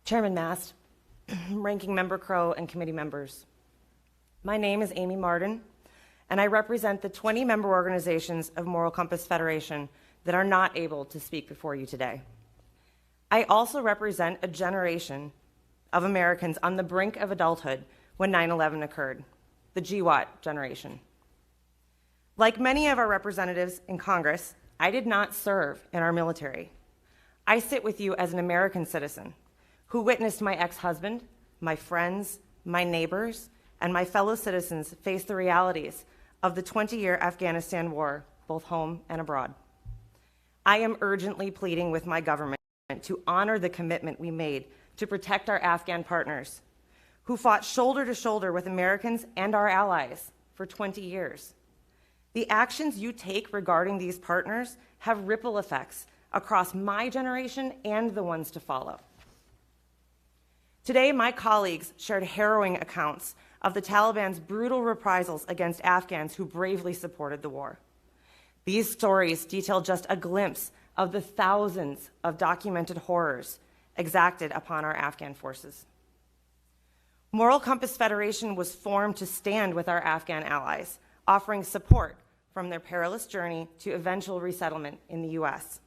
Chairman Mast, Ranking Member Crow, and committee members. My name is Amy Marden, and I represent the 20 member organizations of Moral Compass Federation that are not able to speak before you today. I also represent a generation of Americans on the brink of adulthood when 9/11 occurred, the GWAT generation. Like many of our representatives in Congress, I did not serve in our military. I sit with you as an American citizen who witnessed my ex-husband, my friends, my neighbors, and my fellow citizens face the realities of the 20-year Afghanistan war, both home and abroad. I am urgently pleading with my government to honor the commitment we made to protect our Afghan partners who fought shoulder to shoulder with Americans and our allies for 20 years. The actions you take regarding these partners have ripple effects across my generation and the ones to follow. Today, my colleagues shared harrowing accounts of the Taliban's brutal reprisals against Afghans who bravely supported the war. These stories detail just a glimpse of the thousands of documented horrors exacted upon our Afghan forces. Moral Compass Federation was formed to stand with our Afghan allies, offering support from their perilous journey to eventual resettlement in the US.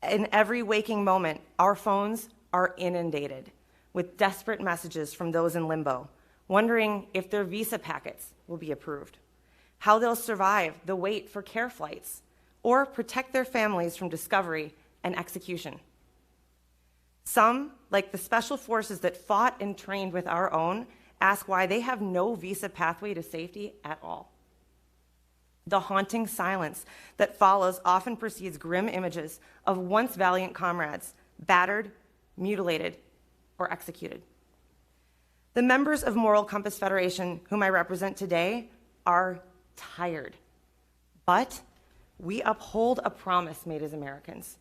In every waking moment, our phones are inundated with desperate messages from those in limbo, wondering if their visa packets will be approved, how they'll survive the wait for care flights, or protect their families from discovery and execution. Some, like the special forces that fought and trained with our own, ask why they have no visa pathway to safety at all. The haunting silence that follows often precedes grim images of once valiant comrades battered, mutilated, or executed. The members of Moral Compass Federation, whom I represent today, are tired, but we uphold a promise made as Americans.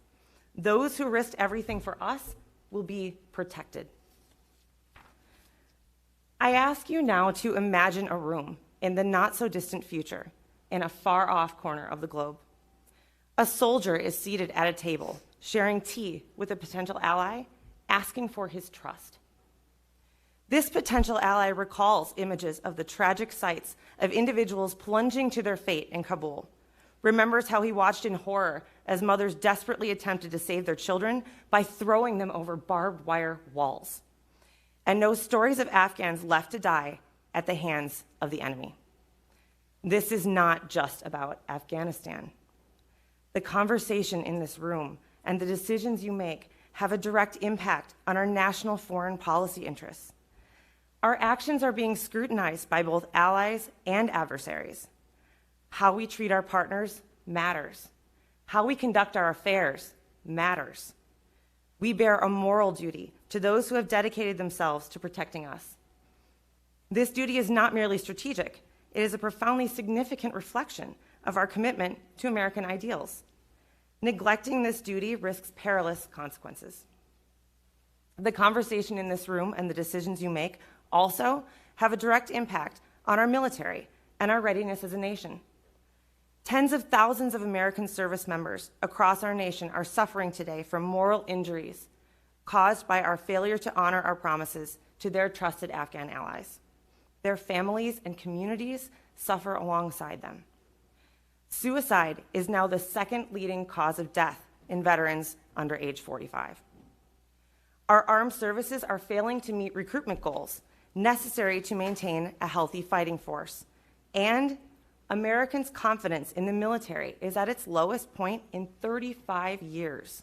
Those who risked everything for us will be protected. I ask you now to imagine a room in the not-so-distant future in a far-off corner of the globe. A soldier is seated at a table, sharing tea with a potential ally, asking for his trust. This potential ally recalls images of the tragic sights of individuals plunging to their fate in Kabul, remembers how he watched in horror as mothers desperately attempted to save their children by throwing them over barbed wire walls, and knows stories of Afghans left to die at the hands of the enemy. This is not just about Afghanistan. The conversation in this room and the decisions you make have a direct impact on our national foreign policy interests. Our actions are being scrutinized by both allies and adversaries. How we treat our partners matters. How we conduct our affairs matters. We bear a moral duty to those who have dedicated themselves to protecting us. This duty is not merely strategic, it is a profoundly significant reflection of our commitment to American ideals. Neglecting this duty risks perilous consequences. The conversation in this room and the decisions you make also have a direct impact on our military and our readiness as a nation. Tens of thousands of American service members across our nation are suffering today from moral injuries caused by our failure to honor our promises to their trusted Afghan allies. Their families and communities suffer alongside them. Suicide is now the second leading cause of death in veterans under age 45. Our armed services are failing to meet recruitment goals necessary to maintain a healthy fighting force, and Americans' confidence in the military is at its lowest point in 35 years.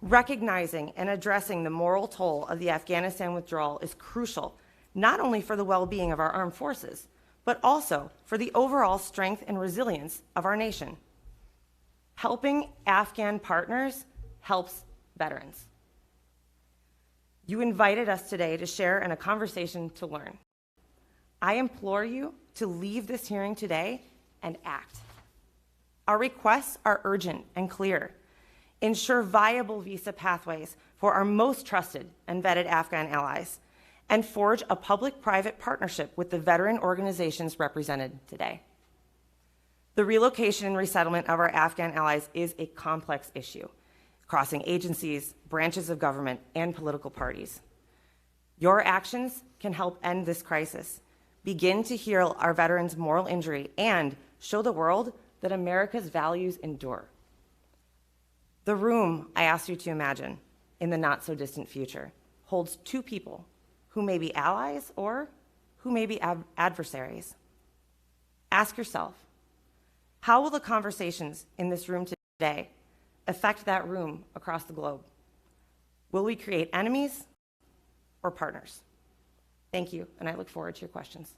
Recognizing and addressing the moral toll of the Afghanistan withdrawal is crucial, not only for the well-being of our armed forces, but also for the overall strength and resilience of our nation. Helping Afghan partners helps veterans. You invited us today to share in a conversation to learn. I implore you to leave this hearing today and act. Our requests are urgent and clear. Ensure viable visa pathways for our most trusted and vetted Afghan allies, and forge a public-private partnership with the veteran organizations represented today. The relocation and resettlement of our Afghan allies is a complex issue. crossing agencies, branches of government, and political parties. Your actions can help end this crisis, begin to heal our veterans' moral injury, and show the world that America's values endure. The room I asked you to imagine in the not-so-distant future holds two people who may be allies or who may be adversaries. Ask yourself, how will the conversations in this room today affect that room across the globe? Will we create enemies or partners? Thank you, and I look forward to your questions.